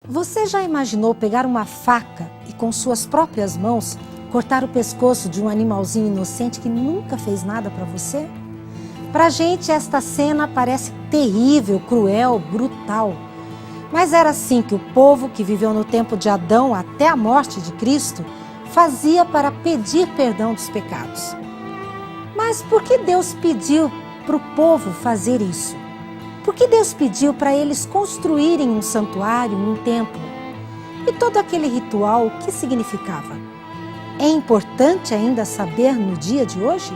Você já imaginou pegar uma faca e com suas próprias mãos cortar o pescoço de um animalzinho inocente que nunca fez nada para você? Pra gente esta cena parece terrível, cruel, brutal. Mas era assim que o povo que viveu no tempo de Adão até a morte de Cristo fazia para pedir perdão dos pecados. Mas por que Deus pediu para o povo fazer isso? Por que Deus pediu para eles construírem um santuário, um templo? E todo aquele ritual, o que significava? É importante ainda saber no dia de hoje?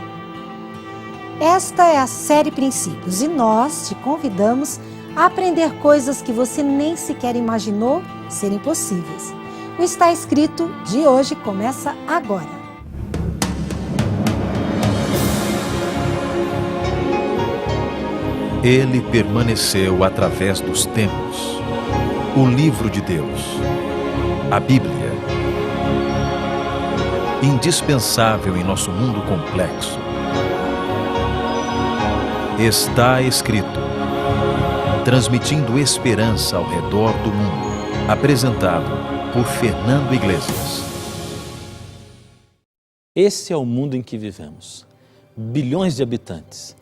Esta é a série Princípios e nós te convidamos a aprender coisas que você nem sequer imaginou serem possíveis. O Está Escrito de hoje começa agora. Ele permaneceu através dos tempos. O livro de Deus, a Bíblia. Indispensável em nosso mundo complexo. Está escrito. Transmitindo esperança ao redor do mundo. Apresentado por Fernando Iglesias. Esse é o mundo em que vivemos. Bilhões de habitantes.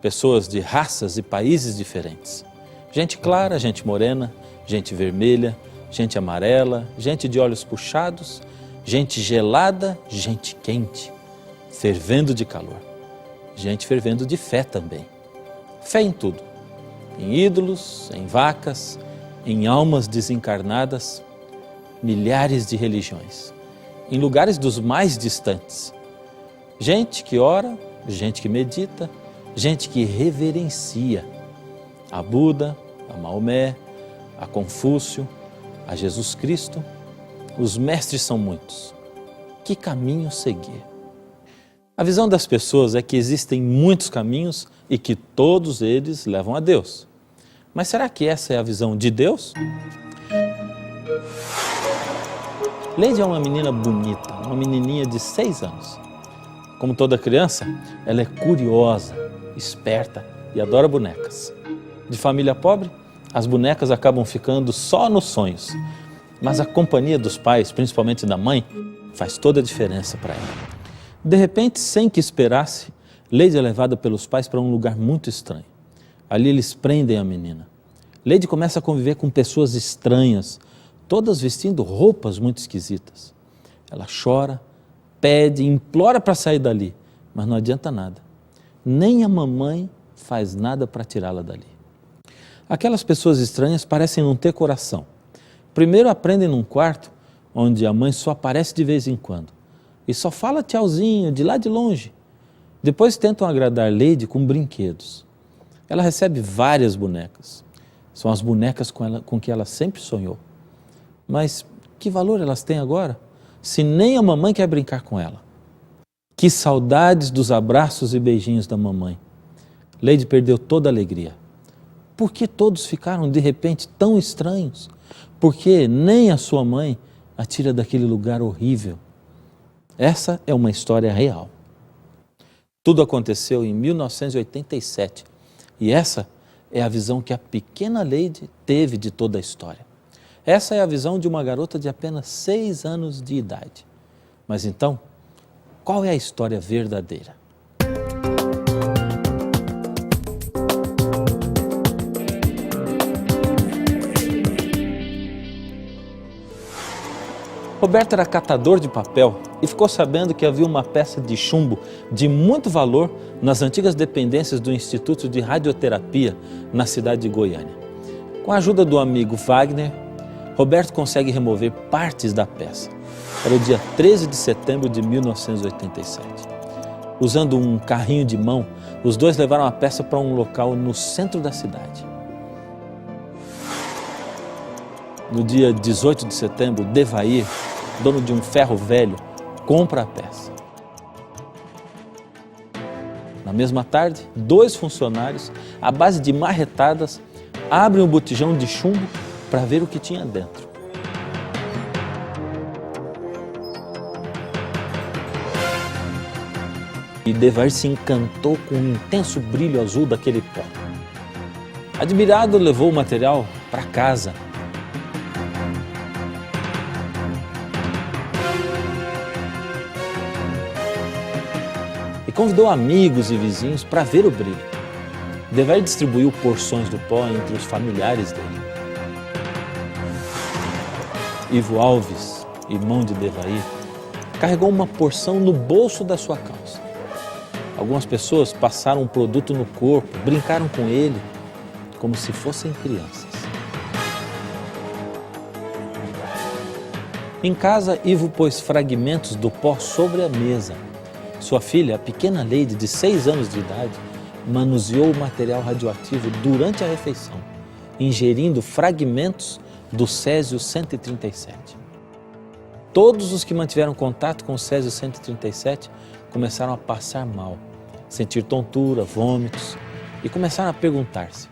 Pessoas de raças e países diferentes. Gente clara, gente morena, gente vermelha, gente amarela, gente de olhos puxados, gente gelada, gente quente, fervendo de calor. Gente fervendo de fé também. Fé em tudo. Em ídolos, em vacas, em almas desencarnadas, milhares de religiões. Em lugares dos mais distantes. Gente que ora, gente que medita, gente que reverencia a Buda, a Maomé, a Confúcio, a Jesus Cristo. Os mestres são muitos. Que caminho seguir? A visão das pessoas é que existem muitos caminhos e que todos eles levam a Deus. Mas será que essa é a visão de Deus? Leide é uma menina bonita, uma menininha de 6 anos. Como toda criança, ela é curiosa, esperta e adora bonecas. De família pobre, as bonecas acabam ficando só nos sonhos. Mas a companhia dos pais, principalmente da mãe, faz toda a diferença para ela. De repente, sem que esperasse, Leide é levada pelos pais para um lugar muito estranho. Ali eles prendem a menina. Leide começa a conviver com pessoas estranhas, todas vestindo roupas muito esquisitas. Ela chora, pede, implora para sair dali, mas não adianta nada. Nem a mamãe faz nada para tirá-la dali. Aquelas pessoas estranhas parecem não ter coração. Primeiro aprendem num quarto, onde a mãe só aparece de vez em quando, e só fala tchauzinho, de lá de longe. Depois tentam agradar Leide com brinquedos. Ela recebe várias bonecas. São as bonecas com que ela sempre sonhou. Mas que valor elas têm agora, se nem a mamãe quer brincar com ela? Que saudades dos abraços e beijinhos da mamãe. Leide perdeu toda a alegria. Por que todos ficaram de repente tão estranhos? Por que nem a sua mãe a tira daquele lugar horrível? Essa é uma história real. Tudo aconteceu em 1987 e essa é a visão que a pequena Leide teve de toda a história. Essa é a visão de uma garota de apenas 6 anos de idade. Mas então, qual é a história verdadeira? Roberto era catador de papel e ficou sabendo que havia uma peça de chumbo de muito valor nas antigas dependências do Instituto de Radioterapia na cidade de Goiânia. Com a ajuda do amigo Wagner, Roberto consegue remover partes da peça. Era o dia 13 de setembro de 1987. Usando um carrinho de mão, os dois levaram a peça para um local no centro da cidade. No dia 18 de setembro, Devair, dono de um ferro velho, compra a peça. Na mesma tarde, 2 funcionários, à base de marretadas, abrem um botijão de chumbo para ver o que tinha dentro. E Devair se encantou com o intenso brilho azul daquele pó. Admirado, levou o material para casa convidou amigos e vizinhos para ver o brilho. Devair distribuiu porções do pó entre os familiares dele. Ivo Alves, irmão de Devair, carregou uma porção no bolso da sua calça. Algumas pessoas passaram o produto no corpo, brincaram com ele, como se fossem crianças. Em casa, Ivo pôs fragmentos do pó sobre a mesa. Sua filha, a pequena Leide, de 6 anos de idade, manuseou o material radioativo durante a refeição, ingerindo fragmentos do Césio-137. Todos os que mantiveram contato com o Césio-137 começaram a passar mal, sentir tontura, vômitos e começaram a perguntar-se: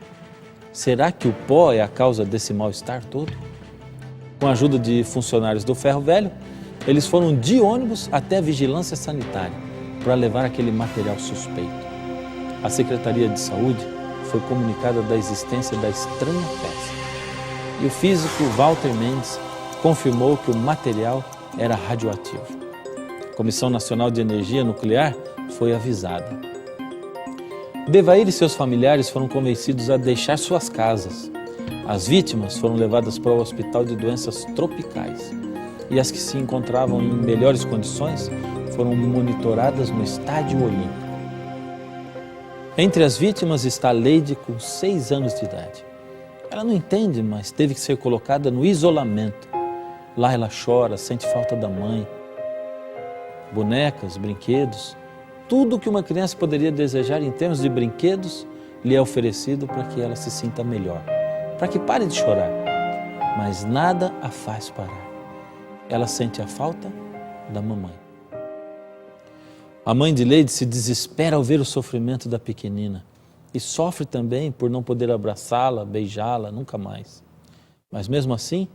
será que o pó é a causa desse mal-estar todo? Com a ajuda de funcionários do Ferro Velho, eles foram de ônibus até a vigilância sanitária para levar aquele material suspeito. A Secretaria de Saúde foi comunicada da existência da estranha peça. E o físico Walter Mendes confirmou que o material era radioativo. A Comissão Nacional de Energia Nuclear foi avisada. Devair e seus familiares foram convencidos a deixar suas casas. As vítimas foram levadas para o Hospital de Doenças Tropicais e as que se encontravam em melhores condições foram monitoradas no Estádio Olímpico. Entre as vítimas está Leide, com 6 anos de idade. Ela não entende, mas teve que ser colocada no isolamento. Lá ela chora, sente falta da mãe. Bonecas, brinquedos, tudo o que uma criança poderia desejar em termos de brinquedos lhe é oferecido para que ela se sinta melhor, para que pare de chorar. Mas nada a faz parar. Ela sente a falta da mamãe. A mãe de Leide se desespera ao ver o sofrimento da pequenina e sofre também por não poder abraçá-la, beijá-la, nunca mais. Mas mesmo assim,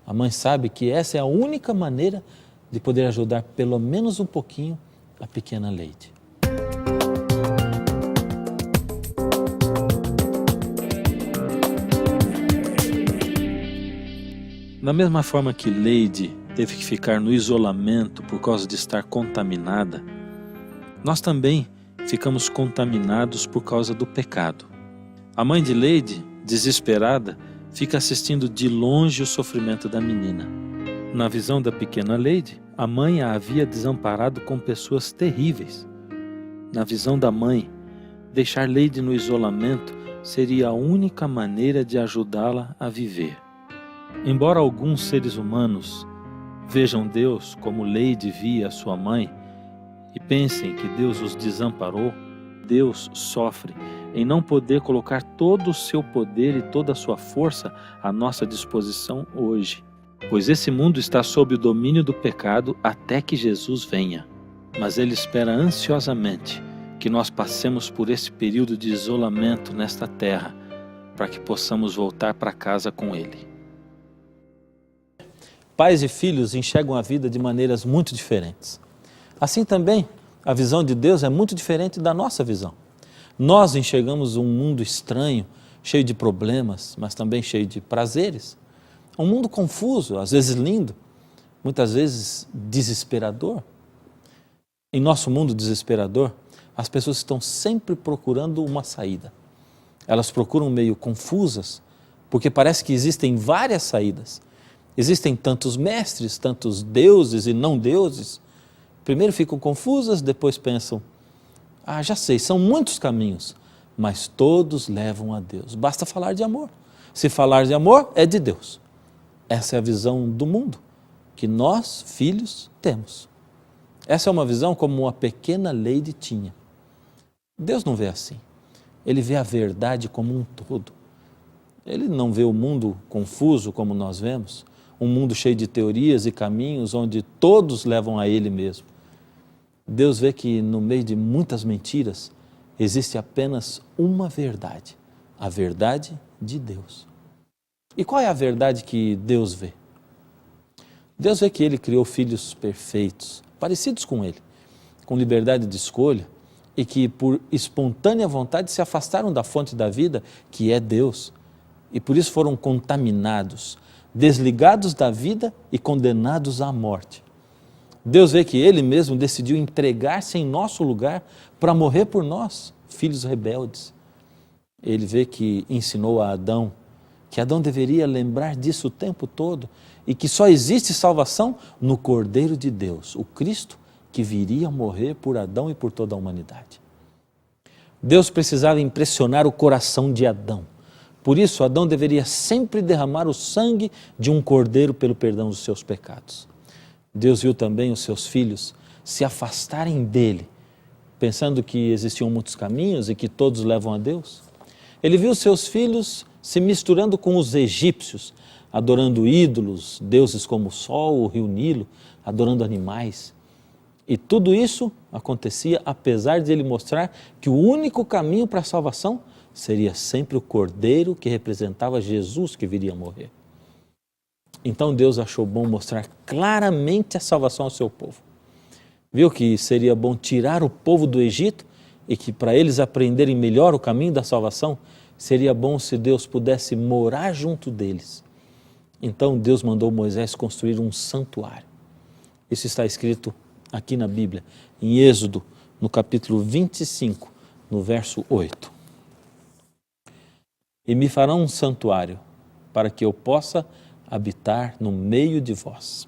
a mãe sabe que essa é a única maneira de poder ajudar pelo menos um pouquinho a pequena Leide. Da mesma forma que Leide teve que ficar no isolamento por causa de estar contaminada, nós também ficamos contaminados por causa do pecado. A mãe de Leide, desesperada, fica assistindo de longe o sofrimento da menina. Na visão da pequena Leide, a mãe a havia desamparado com pessoas terríveis. Na visão da mãe, deixar Leide no isolamento seria a única maneira de ajudá-la a viver. Embora alguns seres humanos vejam Deus como Leide via a sua mãe e pensem que Deus os desamparou, Deus sofre em não poder colocar todo o seu poder e toda a sua força à nossa disposição hoje, pois esse mundo está sob o domínio do pecado até que Jesus venha. Mas Ele espera ansiosamente que nós passemos por esse período de isolamento nesta terra, para que possamos voltar para casa com Ele. Pais e filhos enxergam a vida de maneiras muito diferentes. Assim também, a visão de Deus é muito diferente da nossa visão. Nós enxergamos um mundo estranho, cheio de problemas, mas também cheio de prazeres. Um mundo confuso, às vezes lindo, muitas vezes desesperador. Em nosso mundo desesperador, as pessoas estão sempre procurando uma saída. Elas procuram meio confusas, porque parece que existem várias saídas. Existem tantos mestres, tantos deuses e não deuses. Primeiro ficam confusas, depois pensam: já sei, são muitos caminhos, mas todos levam a Deus. Basta falar de amor. Se falar de amor, é de Deus. Essa é a visão do mundo que nós, filhos, temos. Essa é uma visão como a pequena Leide tinha. Deus não vê assim. Ele vê a verdade como um todo. Ele não vê o mundo confuso como nós vemos, um mundo cheio de teorias e caminhos onde todos levam a Ele mesmo. Deus vê que no meio de muitas mentiras existe apenas uma verdade, a verdade de Deus. E qual é a verdade que Deus vê? Deus vê que Ele criou filhos perfeitos, parecidos com Ele, com liberdade de escolha e que por espontânea vontade se afastaram da fonte da vida, que é Deus, e por isso foram contaminados, desligados da vida e condenados à morte. Deus vê que Ele mesmo decidiu entregar-se em nosso lugar para morrer por nós, filhos rebeldes. Ele vê que ensinou a Adão que Adão deveria lembrar disso o tempo todo e que só existe salvação no Cordeiro de Deus, o Cristo que viria morrer por Adão e por toda a humanidade. Deus precisava impressionar o coração de Adão. Por isso, Adão deveria sempre derramar o sangue de um cordeiro pelo perdão dos seus pecados. Deus viu também os seus filhos se afastarem dele, pensando que existiam muitos caminhos e que todos levam a Deus. Ele viu seus filhos se misturando com os egípcios, adorando ídolos, deuses como o sol, o rio Nilo, adorando animais. E tudo isso acontecia apesar de ele mostrar que o único caminho para a salvação seria sempre o cordeiro que representava Jesus que viria morrer. Então Deus achou bom mostrar claramente a salvação ao seu povo. Viu que seria bom tirar o povo do Egito e que para eles aprenderem melhor o caminho da salvação, seria bom se Deus pudesse morar junto deles. Então Deus mandou Moisés construir um santuário. Isso está escrito aqui na Bíblia, em Êxodo, no capítulo 25, no verso 8. E me farão um santuário para que eu possa habitar no meio de vós.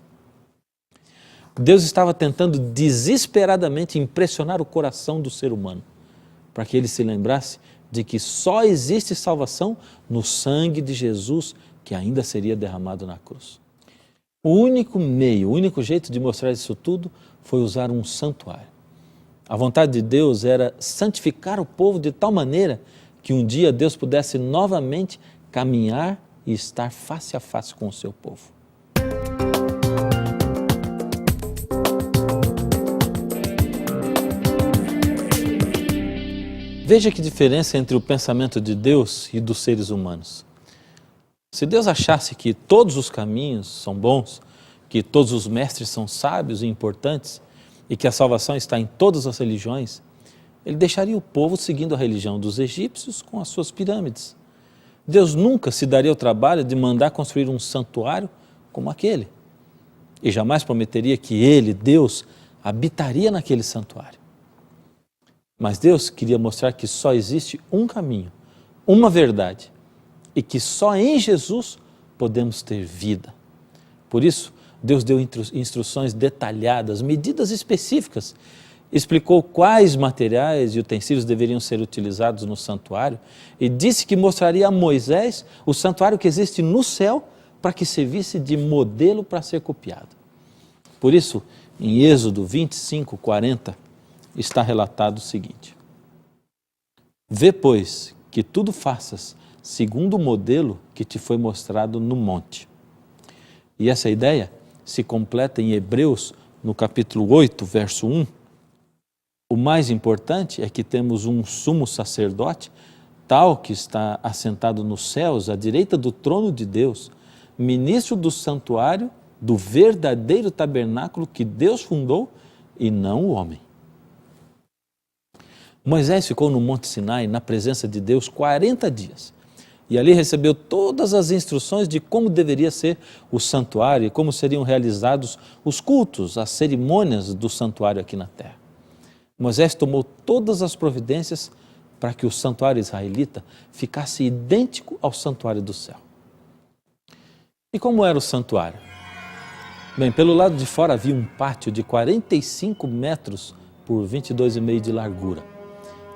Deus estava tentando desesperadamente impressionar o coração do ser humano, para que ele se lembrasse de que só existe salvação no sangue de Jesus que ainda seria derramado na cruz. O único meio, o único jeito de mostrar isso tudo foi usar um santuário. A vontade de Deus era santificar o povo de tal maneira que um dia Deus pudesse novamente caminhar e estar face a face com o seu povo. Veja que diferença entre o pensamento de Deus e dos seres humanos. Se Deus achasse que todos os caminhos são bons, que todos os mestres são sábios e importantes e que a salvação está em todas as religiões, ele deixaria o povo seguindo a religião dos egípcios com as suas pirâmides. Deus nunca se daria o trabalho de mandar construir um santuário como aquele e jamais prometeria que ele, Deus, habitaria naquele santuário. Mas Deus queria mostrar que só existe um caminho, uma verdade, e que só em Jesus podemos ter vida. Por isso, Deus deu instruções detalhadas, medidas específicas, explicou quais materiais e utensílios deveriam ser utilizados no santuário e disse que mostraria a Moisés o santuário que existe no céu para que servisse de modelo para ser copiado. Por isso, em Êxodo 25, 40, está relatado o seguinte: vê, pois, que tudo faças segundo o modelo que te foi mostrado no monte. E essa ideia se completa em Hebreus, no capítulo 8, verso 1. O mais importante é que temos um sumo sacerdote, tal que está assentado nos céus, à direita do trono de Deus, ministro do santuário, do verdadeiro tabernáculo que Deus fundou e não o homem. Moisés ficou no Monte Sinai, na presença de Deus, 40 dias. E ali recebeu todas as instruções de como deveria ser o santuário e como seriam realizados os cultos, as cerimônias do santuário aqui na terra. Moisés tomou todas as providências para que o santuário israelita ficasse idêntico ao santuário do céu. E como era o santuário? Bem, pelo lado de fora havia um pátio de 45 metros por 22,5 de largura.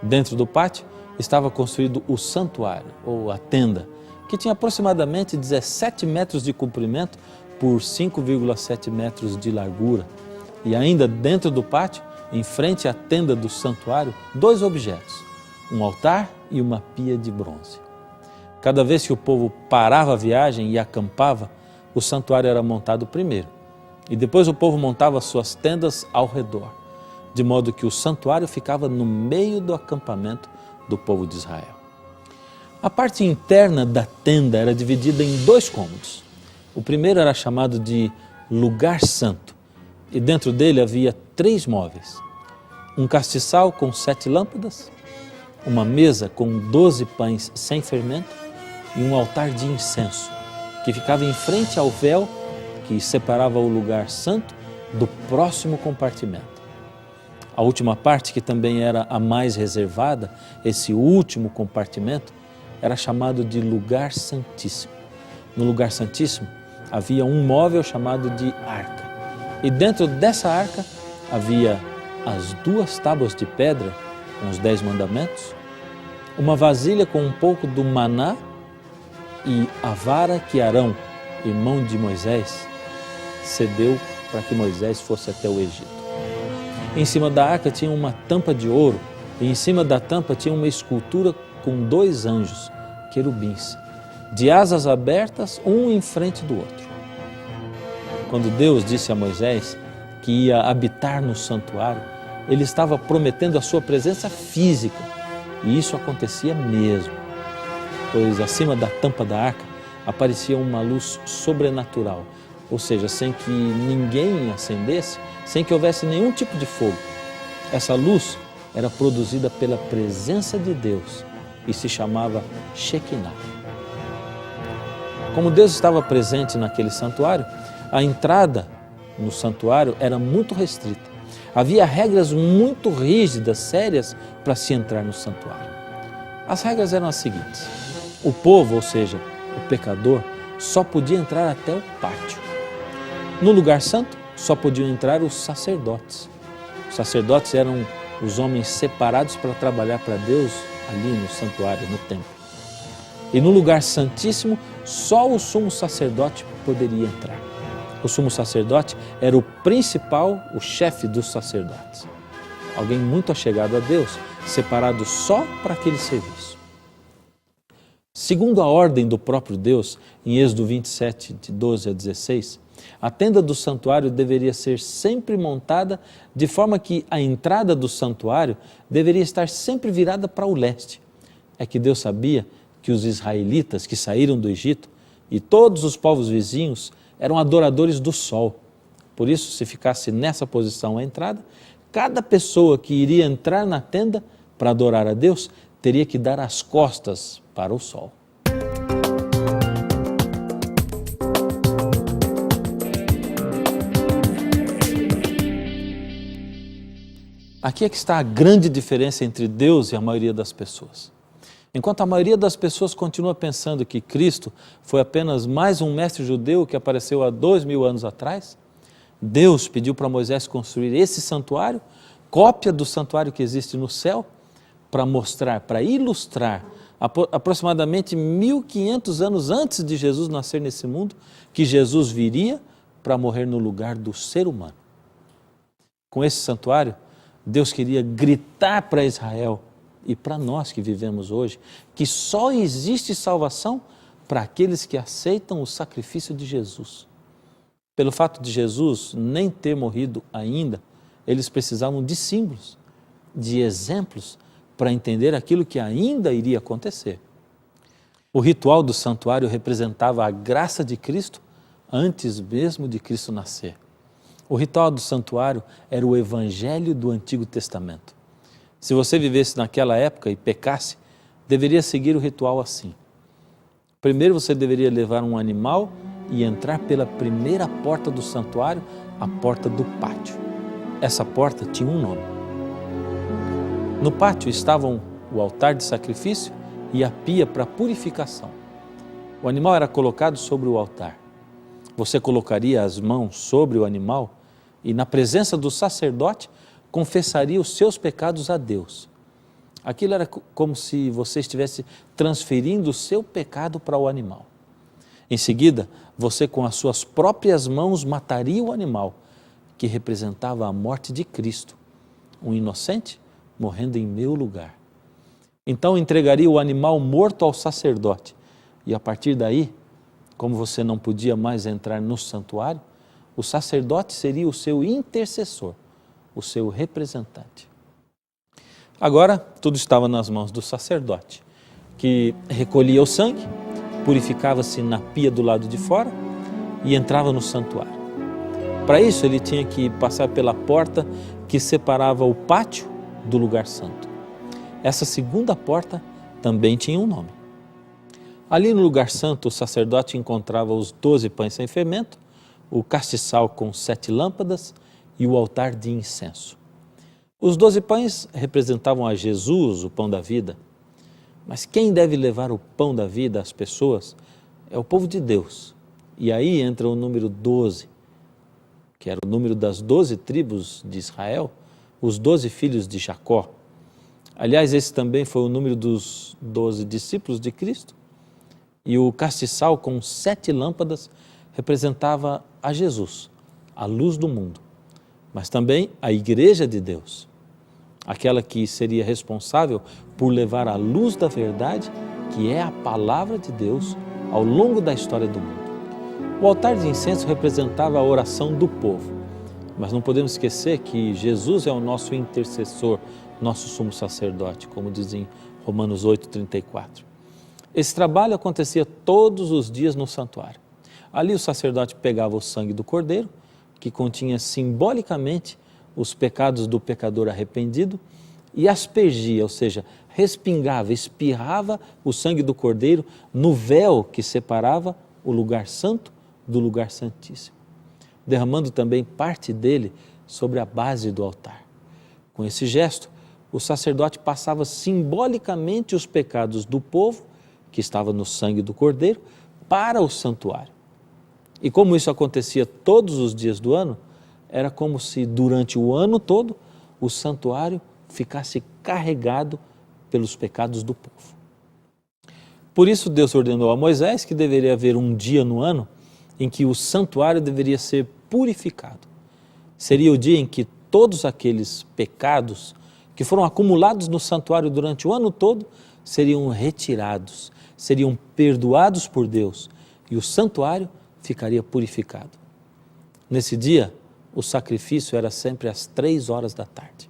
Dentro do pátio estava construído o santuário, ou a tenda, que tinha aproximadamente 17 metros de comprimento por 5,7 metros de largura. E ainda dentro do pátio, em frente à tenda do santuário, 2 objetos, um altar e uma pia de bronze. Cada vez que o povo parava a viagem e acampava, o santuário era montado primeiro, e depois o povo montava suas tendas ao redor, de modo que o santuário ficava no meio do acampamento do povo de Israel. A parte interna da tenda era dividida em 2 cômodos. O primeiro era chamado de lugar santo, e dentro dele havia 3 móveis. Um castiçal com 7 lâmpadas, uma mesa com 12 pães sem fermento e um altar de incenso, que ficava em frente ao véu que separava o lugar santo do próximo compartimento. A última parte, que também era a mais reservada, esse último compartimento, era chamado de lugar santíssimo. No lugar santíssimo havia um móvel chamado de arca. E dentro dessa arca havia as 2 tábuas de pedra com os 10 mandamentos, uma vasilha com um pouco do maná e a vara que Arão, irmão de Moisés, cedeu para que Moisés fosse até o Egito. Em cima da arca tinha uma tampa de ouro e em cima da tampa tinha uma escultura com 2 anjos, querubins, de asas abertas, um em frente do outro. Quando Deus disse a Moisés que ia habitar no santuário, ele estava prometendo a sua presença física, e isso acontecia mesmo, pois acima da tampa da arca aparecia uma luz sobrenatural, ou seja, sem que ninguém acendesse, sem que houvesse nenhum tipo de fogo. Essa luz era produzida pela presença de Deus e se chamava Shekinah. Como Deus estava presente naquele santuário, a entrada no santuário era muito restrita. Havia regras muito rígidas, sérias, para se entrar no santuário. As regras eram as seguintes: o povo, ou seja, o pecador, só podia entrar até o pátio. No lugar santo, só podiam entrar os sacerdotes. Os sacerdotes eram os homens separados para trabalhar para Deus ali no santuário, no templo. E no lugar santíssimo, só o sumo sacerdote poderia entrar. O sumo sacerdote era o principal, o chefe dos sacerdotes. Alguém muito achegado a Deus, separado só para aquele serviço. Segundo a ordem do próprio Deus, em Êxodo 27, de 12 a 16, a tenda do santuário deveria ser sempre montada de forma que a entrada do santuário deveria estar sempre virada para o leste. É que Deus sabia que os israelitas que saíram do Egito e todos os povos vizinhos eram adoradores do sol. Por isso, se ficasse nessa posição a entrada, cada pessoa que iria entrar na tenda para adorar a Deus teria que dar as costas para o sol. Aqui é que está a grande diferença entre Deus e a maioria das pessoas. Enquanto a maioria das pessoas continua pensando que Cristo foi apenas mais um mestre judeu que apareceu há 2000 anos atrás, Deus pediu para Moisés construir esse santuário, cópia do santuário que existe no céu, para mostrar, para ilustrar, aproximadamente 1500 anos antes de Jesus nascer nesse mundo, que Jesus viria para morrer no lugar do ser humano. Com esse santuário, Deus queria gritar para Israel e para nós que vivemos hoje, que só existe salvação para aqueles que aceitam o sacrifício de Jesus. Pelo fato de Jesus nem ter morrido ainda, eles precisavam de símbolos, de exemplos, para entender aquilo que ainda iria acontecer. O ritual do santuário representava a graça de Cristo antes mesmo de Cristo nascer. O ritual do santuário era o evangelho do Antigo Testamento. Se você vivesse naquela época e pecasse, deveria seguir o ritual assim. Primeiro você deveria levar um animal e entrar pela primeira porta do santuário, a porta do pátio. Essa porta tinha um nome. No pátio estavam o altar de sacrifício e a pia para purificação. O animal era colocado sobre o altar. Você colocaria as mãos sobre o animal e, na presença do sacerdote, confessaria os seus pecados a Deus. Aquilo era como se você estivesse transferindo o seu pecado para o animal. Em seguida, você com as suas próprias mãos mataria o animal, que representava a morte de Cristo, um inocente morrendo em meu lugar. Então entregaria o animal morto ao sacerdote e a partir daí, como você não podia mais entrar no santuário, o sacerdote seria o seu intercessor, o seu representante. Agora, tudo estava nas mãos do sacerdote, que recolhia o sangue, purificava-se na pia do lado de fora e entrava no santuário. Para isso, ele tinha que passar pela porta que separava o pátio do lugar santo. Essa segunda porta também tinha um nome. Ali no lugar santo, o sacerdote encontrava os 12 pães sem fermento, o castiçal com 7 lâmpadas e o altar de incenso. Os 12 pães representavam a Jesus, o pão da vida, mas quem deve levar o pão da vida às pessoas é o povo de Deus. E aí entra o número 12, que era o número das 12 tribos de Israel, os 12 filhos de Jacó. Aliás, esse também foi o número dos 12 discípulos de Cristo. E o castiçal com 7 lâmpadas representava a Jesus, a luz do mundo, mas também a igreja de Deus, aquela que seria responsável por levar a luz da verdade, que é a palavra de Deus, ao longo da história do mundo. O altar de incenso representava a oração do povo, mas não podemos esquecer que Jesus é o nosso intercessor, nosso sumo sacerdote, como diz em Romanos 8:34. Esse trabalho acontecia todos os dias no santuário. Ali o sacerdote pegava o sangue do cordeiro, que continha simbolicamente os pecados do pecador arrependido, e aspergia, ou seja, respingava, espirrava o sangue do cordeiro no véu que separava o lugar santo do lugar santíssimo, derramando também parte dele sobre a base do altar. Com esse gesto, o sacerdote passava simbolicamente os pecados do povo, que estava no sangue do cordeiro, para o santuário. E como isso acontecia todos os dias do ano, era como se durante o ano todo o santuário ficasse carregado pelos pecados do povo. Por isso Deus ordenou a Moisés que deveria haver um dia no ano em que o santuário deveria ser purificado. Seria o dia em que todos aqueles pecados que foram acumulados no santuário durante o ano todo seriam retirados, seriam perdoados por Deus e o santuário ficaria purificado. Nesse dia, o sacrifício era sempre às 3 horas da tarde.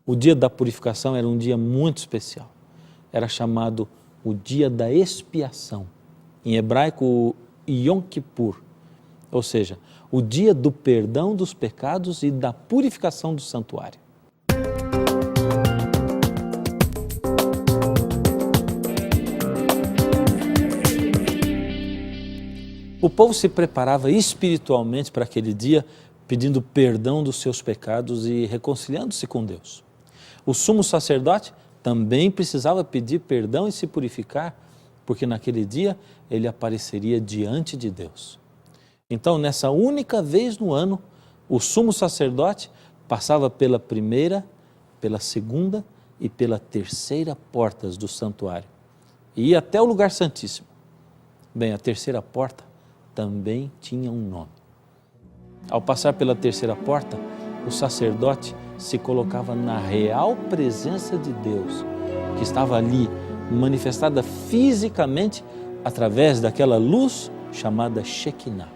O dia da purificação era um dia muito especial. Era chamado o dia da expiação. Em hebraico, o Yom Kippur, ou seja, o dia do perdão dos pecados e da purificação do santuário. O povo se preparava espiritualmente para aquele dia, pedindo perdão dos seus pecados e reconciliando-se com Deus. O sumo sacerdote também precisava pedir perdão e se purificar, porque naquele dia ele apareceria diante de Deus. Então, nessa única vez no ano, o sumo sacerdote passava pela primeira, pela segunda e pela terceira portas do santuário e ia até o lugar santíssimo. Bem, a terceira porta também tinha um nome. Ao passar pela terceira porta, o sacerdote se colocava na real presença de Deus, que estava ali, manifestada fisicamente através daquela luz chamada Shekinah.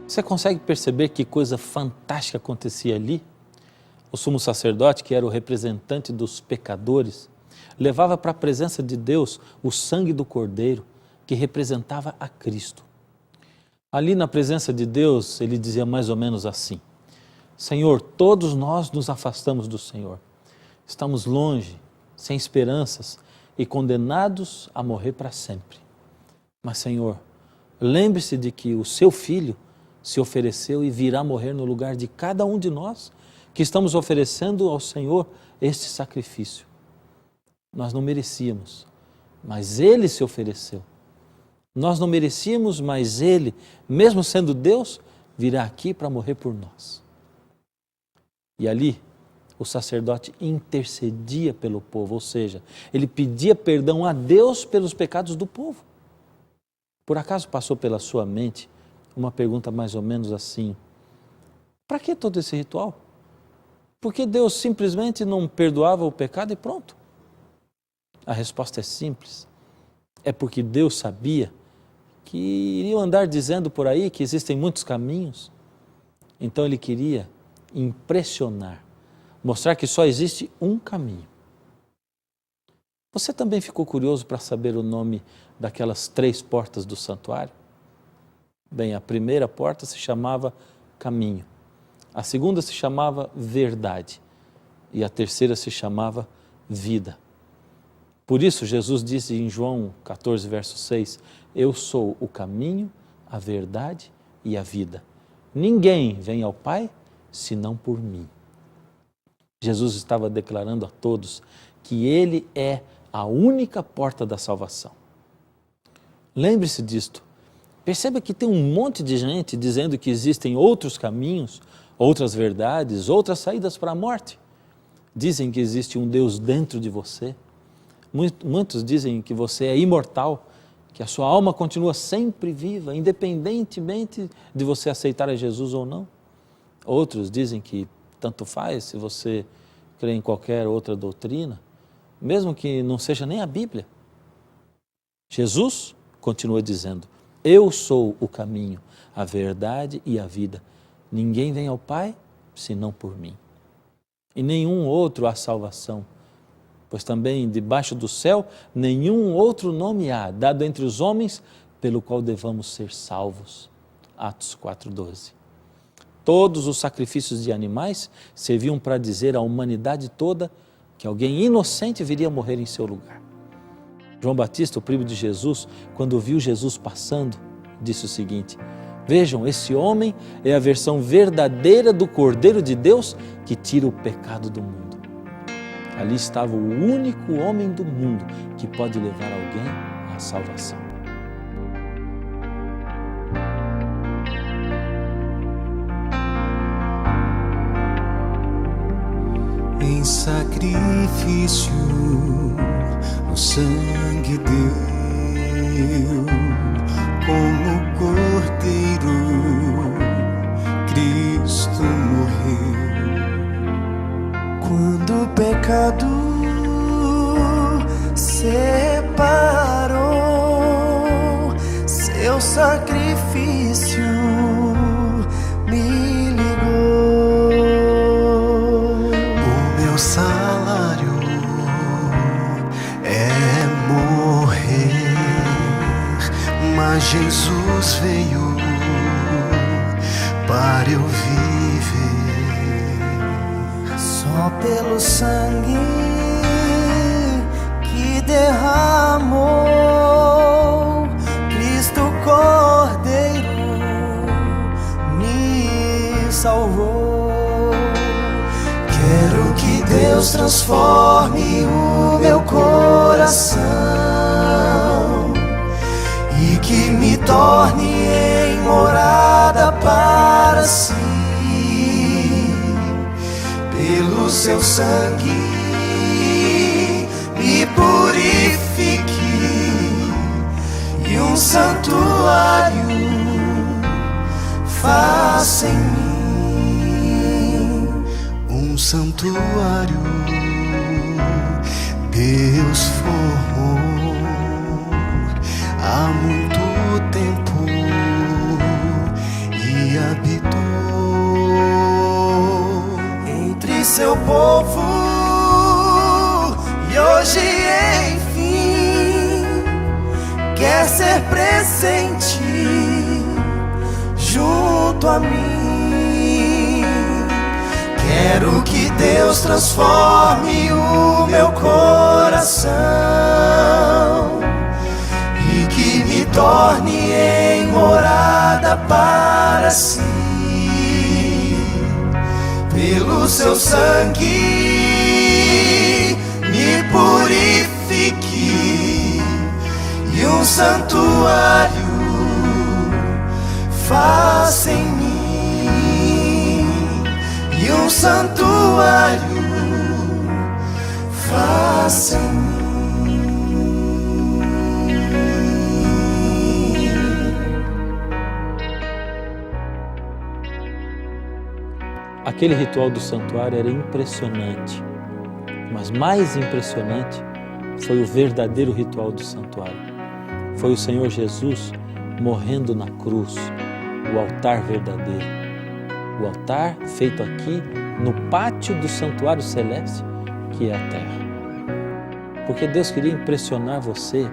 Você consegue perceber que coisa fantástica acontecia ali? O sumo sacerdote, que era o representante dos pecadores, levava para a presença de Deus o sangue do cordeiro, que representava a Cristo. Ali na presença de Deus, ele dizia mais ou menos assim: Senhor, todos nós nos afastamos do Senhor. Estamos longe, sem esperanças e condenados a morrer para sempre. Mas, Senhor, lembre-se de que o seu Filho se ofereceu e virá morrer no lugar de cada um de nós que estamos oferecendo ao Senhor este sacrifício. Nós não merecíamos, mas Ele se ofereceu. Nós não merecíamos, mas Ele, mesmo sendo Deus, virá aqui para morrer por nós. E ali, o sacerdote intercedia pelo povo, ou seja, ele pedia perdão a Deus pelos pecados do povo. Por acaso passou pela sua mente uma pergunta mais ou menos assim: para que todo esse ritual? Por que Deus simplesmente não perdoava o pecado e pronto? A resposta é simples. É porque Deus sabia que iriam andar dizendo por aí que existem muitos caminhos. Então Ele queria impressionar, mostrar que só existe um caminho. Você também ficou curioso para saber o nome daquelas 3 portas do santuário? Bem, a primeira porta se chamava Caminho, a segunda se chamava Verdade e a terceira se chamava Vida. Por isso Jesus disse em João 14, verso 6, eu sou o caminho, a verdade e a vida. ninguém vem ao Pai senão por mim. Jesus estava declarando a todos que Ele é a única porta da salvação. Lembre-se disto. Perceba que tem um monte de gente dizendo que existem outros caminhos, outras verdades, outras saídas para a morte. Dizem que existe um Deus dentro de você. Muitos dizem que você é imortal, que a sua alma continua sempre viva, independentemente de você aceitar a Jesus ou não. Outros dizem que tanto faz se você crê em qualquer outra doutrina, mesmo que não seja nem a Bíblia. Jesus continua dizendo: eu sou o caminho, a verdade e a vida. Ninguém vem ao Pai senão por mim. E nenhum outro há salvação, pois também debaixo do céu nenhum outro nome há dado entre os homens pelo qual devamos ser salvos. Atos 4:12. Todos os sacrifícios de animais serviam para dizer à humanidade toda que alguém inocente viria morrer em seu lugar. João Batista, o primo de Jesus, quando viu Jesus passando, disse o seguinte: vejam, esse homem é a versão verdadeira do Cordeiro de Deus que tira o pecado do mundo. Ali estava o único homem do mundo que pode levar alguém à salvação. Em sacrifício, o sangue deu, como cordeiro, Cristo morreu. Quando o pecado separou, seu sacrifício me ligou. O meu salário é morrer, mas Jesus veio para eu viver. Só pelo sangue que derramou, Cristo Cordeiro me salvou. Quero que Deus transforme o meu coração e que me torne em morada para si. Pelo seu sangue me purifique e um santuário faça em mim. Um santuário Deus formou há muito tempo e habitou entre seu povo, e hoje enfim quer ser presente junto a mim. Quero que Deus transforme o meu coração e que me torne em morada para si. Pelo seu sangue me purifique e um santuário faça em mim. E um santuário faça em mim. Aquele ritual do santuário era impressionante, mas mais impressionante foi o verdadeiro ritual do santuário. Foi o Senhor Jesus morrendo na cruz, o altar verdadeiro. O altar feito aqui no pátio do santuário celeste, que é a terra. Porque Deus queria impressionar você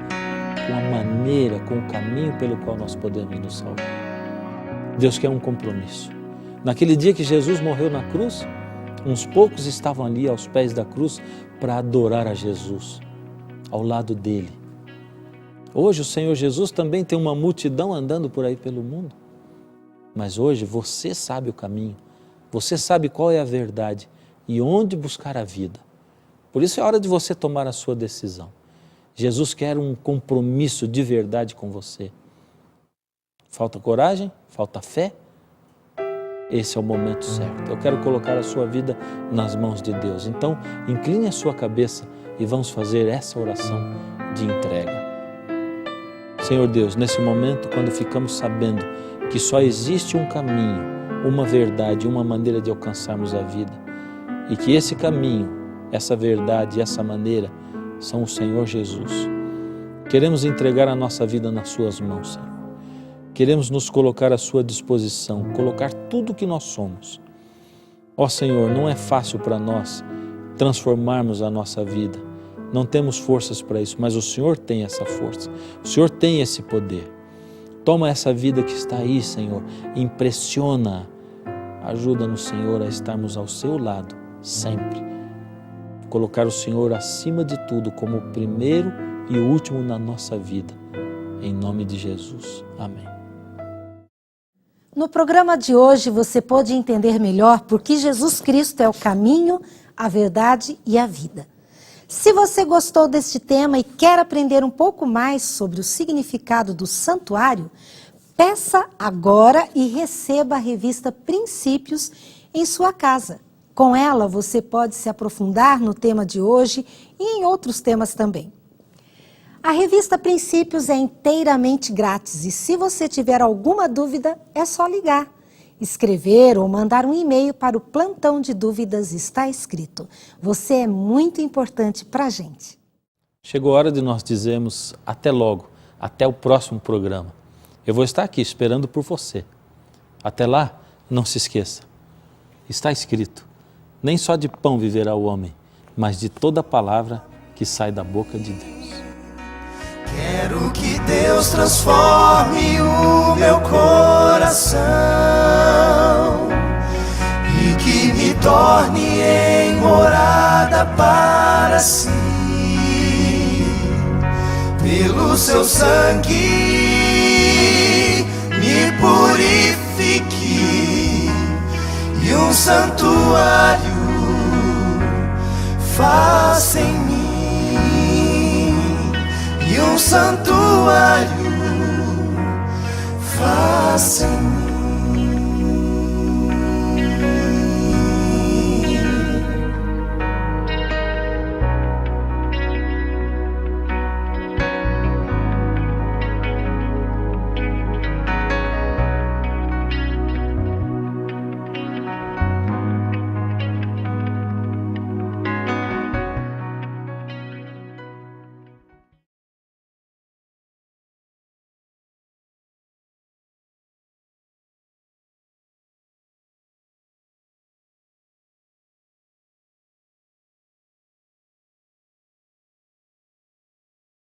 com a maneira, com o caminho pelo qual nós podemos nos salvar. Deus quer um compromisso. Naquele dia que Jesus morreu na cruz, uns poucos estavam ali aos pés da cruz para adorar a Jesus, ao lado dele. Hoje o Senhor Jesus também tem uma multidão andando por aí pelo mundo. Mas hoje você sabe o caminho, você sabe qual é a verdade e onde buscar a vida. Por isso é hora de você tomar a sua decisão. Jesus quer um compromisso de verdade com você. Falta coragem? Falta fé? Esse é o momento certo. Eu quero colocar a sua vida nas mãos de Deus. Então, incline a sua cabeça e vamos fazer essa oração de entrega. Senhor Deus, nesse momento, quando ficamos sabendo que só existe um caminho, uma verdade, uma maneira de alcançarmos a vida, e que esse caminho, essa verdade e essa maneira são o Senhor Jesus, queremos entregar a nossa vida nas suas mãos, Senhor. Queremos nos colocar à sua disposição, colocar tudo o que nós somos. Ó Senhor, não é fácil para nós transformarmos a nossa vida. Não temos forças para isso, mas o Senhor tem essa força. O Senhor tem esse poder. Toma essa vida que está aí, Senhor, impressiona. Ajuda-nos, Senhor, a estarmos ao seu lado, sempre. Colocar o Senhor acima de tudo, como o primeiro e o último na nossa vida. Em nome de Jesus. Amém. No programa de hoje você pode entender melhor por que Jesus Cristo é o caminho, a verdade e a vida. Se você gostou deste tema e quer aprender um pouco mais sobre o significado do santuário, peça agora e receba a revista Princípios em sua casa. Com ela você pode se aprofundar no tema de hoje e em outros temas também. A revista Princípios é inteiramente grátis e se você tiver alguma dúvida, é só ligar, escrever ou mandar um e-mail para o plantão de dúvidas está escrito. Você é muito importante para a gente. Chegou a hora de nós dizermos até logo, até o próximo programa. Eu vou estar aqui esperando por você. Até lá, não se esqueça, está escrito, nem só de pão viverá o homem, mas de toda palavra que sai da boca de Deus. Quero que Deus transforme o meu coração e que me torne em morada para si. Pelo seu sangue me purifique e um santuário faça em mim. E um santuário faça em mim.